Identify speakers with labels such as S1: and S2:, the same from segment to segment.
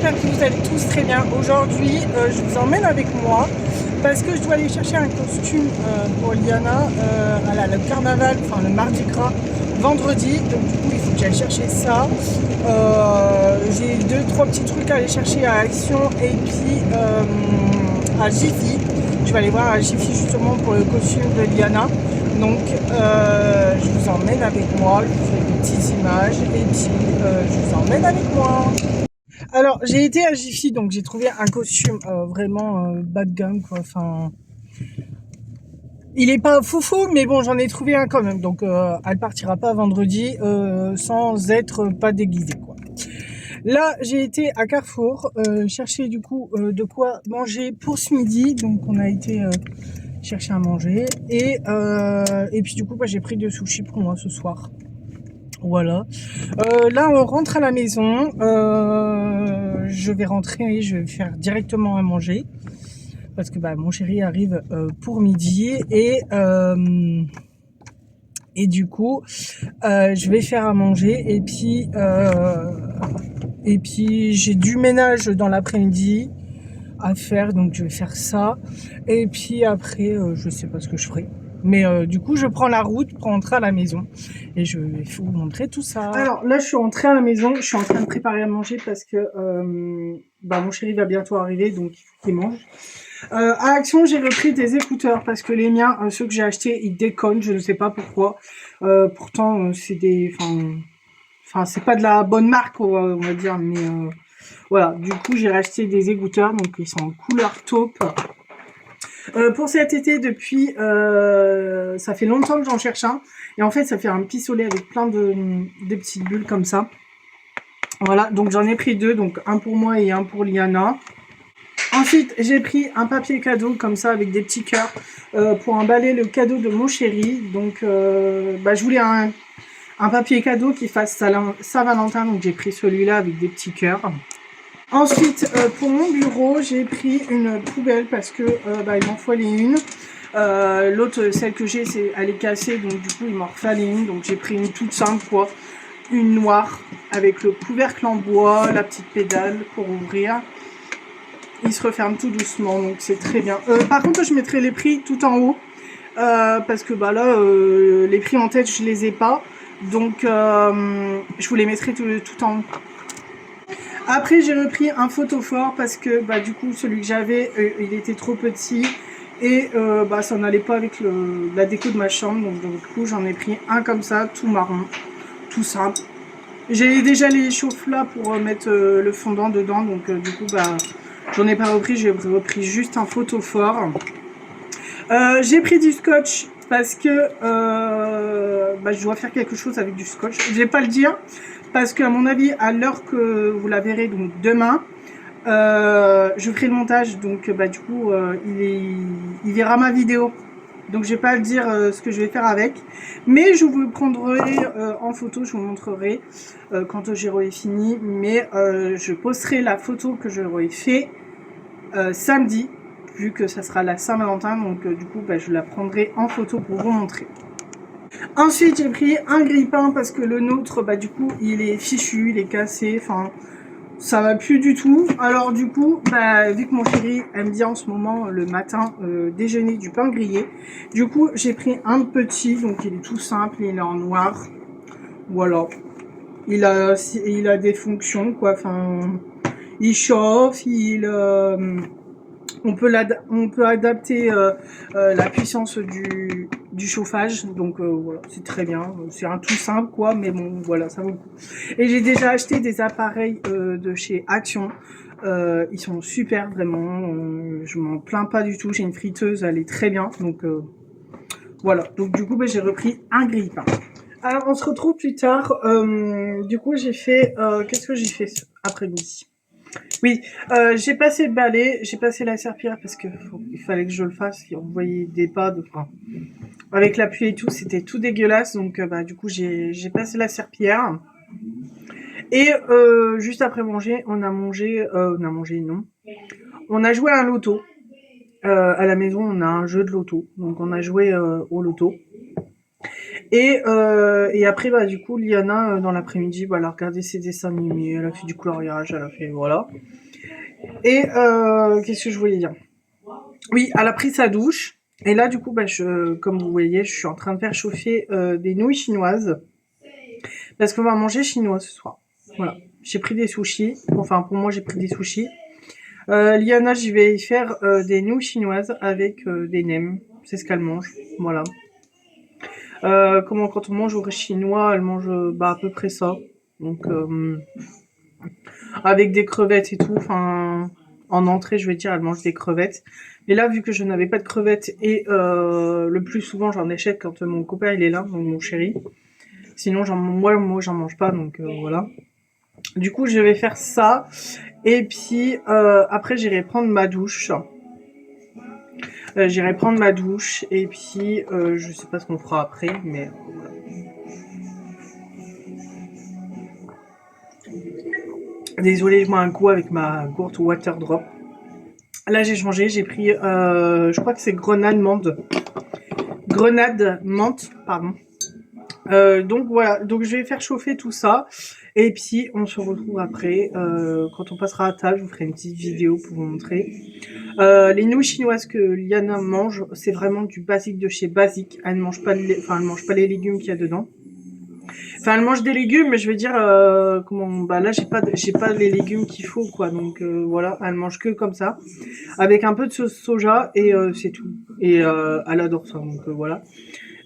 S1: j'espère que vous allez tous très bien. Aujourd'hui, je vous emmène avec moi parce que je dois aller chercher un costume pour Liana le carnaval, enfin le mardi gras, vendredi. Donc du coup, il faut que j'aille chercher ça. J'ai 2-3 petits trucs à aller chercher à Action et puis à Jiffy. Je vais aller voir à Jiffy justement pour le costume de Liana. Donc je vous emmène avec moi, je vous fais des petites images et puis je vous emmène avec moi. Alors j'ai été à Jiffy, donc j'ai trouvé un costume vraiment bas de gamme quoi. Enfin, il est pas foufou, mais bon j'en ai trouvé un quand même. Donc elle partira pas vendredi sans être pas déguisée quoi. Là j'ai été à Carrefour chercher du coup de quoi manger pour ce midi. Donc on a été chercher à manger et puis du coup j'ai pris deux sushis pour moi ce soir. Voilà. Là on rentre à la maison. Je vais rentrer et je vais faire directement à manger parce que mon chéri arrive pour midi et du coup je vais faire à manger et puis j'ai du ménage dans l'après-midi à faire, donc je vais faire ça et puis après je sais pas ce que je ferai, mais du coup je prends la route pour rentrer à la maison et je vais vous montrer tout ça. Alors là je suis rentrée à la maison, je suis en train de préparer à manger parce que mon chéri va bientôt arriver, donc il faut qu'il mange. À Action j'ai repris des écouteurs parce que les miens, ceux que j'ai achetés, ils déconnent, je ne sais pas pourquoi. Pourtant c'est des, enfin c'est pas de la bonne marque on va dire, mais voilà, du coup j'ai racheté des écouteurs, donc ils sont en couleur taupe. Pour cet été, depuis, ça fait longtemps que j'en cherche un. Et en fait, ça fait un pistolet avec plein de petites bulles comme ça. Voilà, donc j'en ai pris deux, donc un pour moi et un pour Liana. Ensuite, j'ai pris un papier cadeau comme ça avec des petits cœurs pour emballer le cadeau de mon chéri. Donc, je voulais un papier cadeau qui fasse Saint-Valentin, donc j'ai pris celui-là avec des petits cœurs. Ensuite, pour mon bureau, j'ai pris une poubelle parce que il m'en fallait une. L'autre, celle que j'ai, elle est cassée, donc du coup, il m'en fallait une. Donc j'ai pris une toute simple, quoi. Une noire avec le couvercle en bois, la petite pédale pour ouvrir. Il se referme tout doucement, donc c'est très bien. Par contre, je mettrai les prix tout en haut parce que là, les prix en tête, je les ai pas. Donc, je vous les mettrai tout en haut. Après j'ai repris un photophore parce que du coup celui que j'avais il était trop petit et ça n'allait pas avec la déco de ma chambre, donc du coup j'en ai pris un comme ça, tout marron, tout simple. J'ai déjà les chauffe-là pour mettre le fondant dedans, donc du coup j'en ai pas repris, j'ai repris juste un photophore. J'ai pris du scotch parce que je dois faire quelque chose avec du scotch. Je vais pas le dire parce qu'à mon avis, à l'heure que vous la verrez, donc demain, je ferai le montage. Donc du coup, il verra ma vidéo. Donc je vais pas le dire ce que je vais faire avec. Mais je vous prendrai en photo, je vous montrerai quand j'aurai fini. Mais je posterai la photo que j'aurai fait samedi, vu que ça sera la Saint-Valentin, donc du coup je la prendrai en photo pour vous montrer. Ensuite j'ai pris un grille-pain parce que le nôtre du coup il est fichu, il est cassé, enfin ça va plus du tout. Alors du coup vu que mon chéri aime bien en ce moment le matin déjeuner du pain grillé, du coup j'ai pris un petit, donc il est tout simple, il est en noir, voilà. Il a des fonctions quoi, enfin il chauffe, on peut adapter la puissance du chauffage, donc voilà, c'est très bien. C'est un tout simple quoi, mais bon voilà, ça vaut le coup. Et j'ai déjà acheté des appareils de chez Action. Ils sont super vraiment, je m'en plains pas du tout. J'ai une friteuse, elle est très bien, donc voilà. Donc du coup j'ai repris un grille-pain. Alors on se retrouve plus tard. Du coup j'ai fait qu'est-ce que j'ai fait après-midi? Oui, j'ai passé le balai, j'ai passé la serpillière parce que il fallait que je le fasse. On voyait des pas avec la pluie et tout, c'était tout dégueulasse. Donc du coup j'ai passé la serpillière. Et juste après manger, on a mangé non. On a joué à un loto. À la maison, on a un jeu de loto, donc on a joué au loto. Et après, bah, du coup, Liana, dans l'après-midi, bah, elle a regardé ses dessins animés, elle a fait du coloriage, elle a fait, voilà. Et qu'est-ce que je voulais dire? Oui, elle a pris sa douche. Et là, du coup, bah, comme vous voyez, je suis en train de faire chauffer des nouilles chinoises. Parce qu'on va manger chinois ce soir. Voilà. J'ai pris des sushis. Enfin, pour moi, j'ai pris des sushis. Liana, j'y vais faire des nouilles chinoises avec des nems. C'est ce qu'elle mange. Voilà. Quand on mange au chinois, elle mange bah, à peu près ça. Donc, avec des crevettes et tout. Enfin, en entrée, je vais dire, elle mange des crevettes. Mais là, vu que je n'avais pas de crevettes et le plus souvent, j'en achète quand mon copain il est là, donc mon chéri. Sinon, moi, j'en mange pas, donc voilà. Du coup, je vais faire ça. Et puis, après, j'irai prendre ma douche. J'irai prendre ma douche. Et puis, je sais pas ce qu'on fera après, mais voilà. Désolée, je bois un coup avec ma gourde water drop. Là, j'ai changé. J'ai pris, je crois que c'est grenade menthe, pardon. Donc voilà, donc je vais faire chauffer tout ça et puis on se retrouve après quand on passera à table. Je vous ferai une petite vidéo pour vous montrer. Les nouilles chinoises que Liana mange, c'est vraiment du basique de chez basique. Elle ne mange pas, elle mange pas les légumes qu'il y a dedans. Enfin, elle mange des légumes, mais je veux dire, bah là j'ai pas les légumes qu'il faut quoi. Donc voilà, elle mange que comme ça, avec un peu de sauce soja et c'est tout. Et elle adore ça, donc voilà.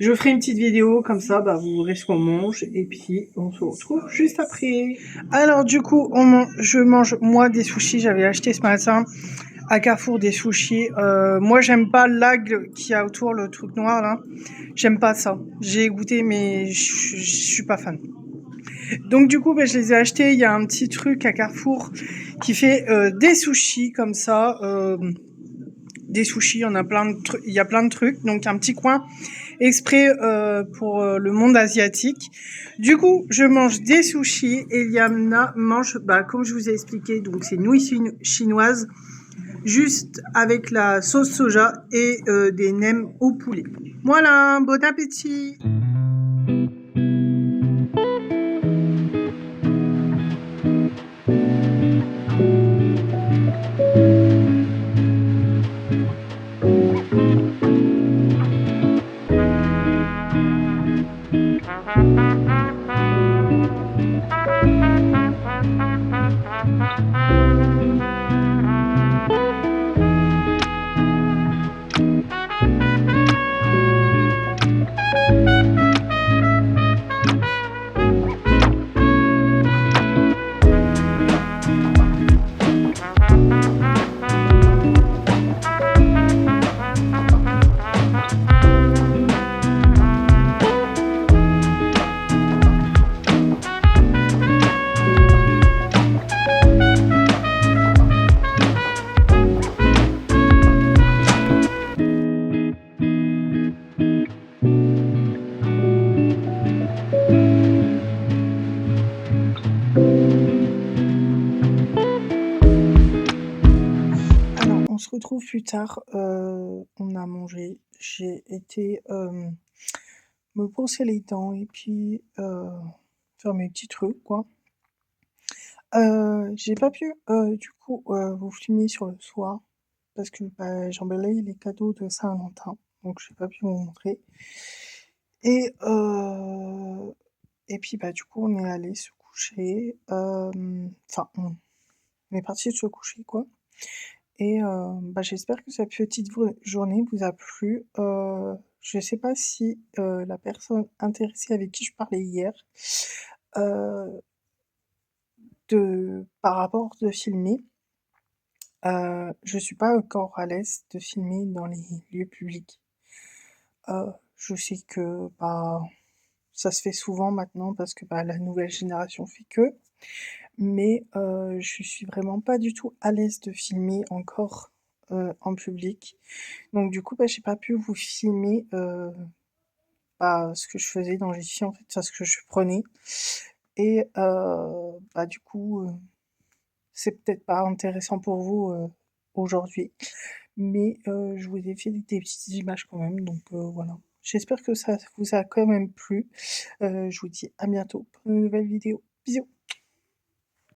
S1: Je ferai une petite vidéo comme ça, bah vous verrez ce qu'on mange et puis on se retrouve juste après. Alors du coup, je mange moi des sushis. J'avais acheté ce matin à Carrefour des sushis. Moi j'aime pas l'algue qui a autour, le truc noir là. J'aime pas ça. J'ai goûté mais je suis pas fan. Donc du coup, bah, je les ai achetés. Il y a un petit truc à Carrefour qui fait des sushis comme ça. Des sushis, il y a plein de trucs. Donc un petit coin exprès pour le monde asiatique. Du coup, je mange des sushis et Liana mange, bah, comme je vous ai expliqué, donc c'est nouilles chinoises, juste avec la sauce soja et des nems au poulet. Voilà, bon appétit! On se retrouve plus tard, on a mangé, j'ai été me brosser les dents et puis faire mes petits trucs quoi. J'ai pas pu du coup vous filmer sur le soir parce que bah, j'emballais les cadeaux de Saint-Valentin, donc j'ai pas pu vous montrer. Et, et puis bah du coup on est allé se coucher, enfin on est parti se coucher quoi. Et bah, j'espère que cette petite journée vous a plu. Je sais pas si la personne intéressée avec qui je parlais hier, par rapport de filmer, je suis pas encore à l'aise de filmer dans les lieux publics. Je sais que bah, ça se fait souvent maintenant parce que bah, la nouvelle génération fait que, mais je suis vraiment pas du tout à l'aise de filmer encore en public. Donc du coup, bah, j'ai pas pu vous filmer bah, ce que je faisais dans les films, en fait, ça, ce que je prenais. Et bah, du coup, c'est peut-être pas intéressant pour vous aujourd'hui, mais je vous ai fait des petites images quand même, donc voilà. J'espère que ça vous a quand même plu. Je vous dis à bientôt pour une nouvelle vidéo. Bisous.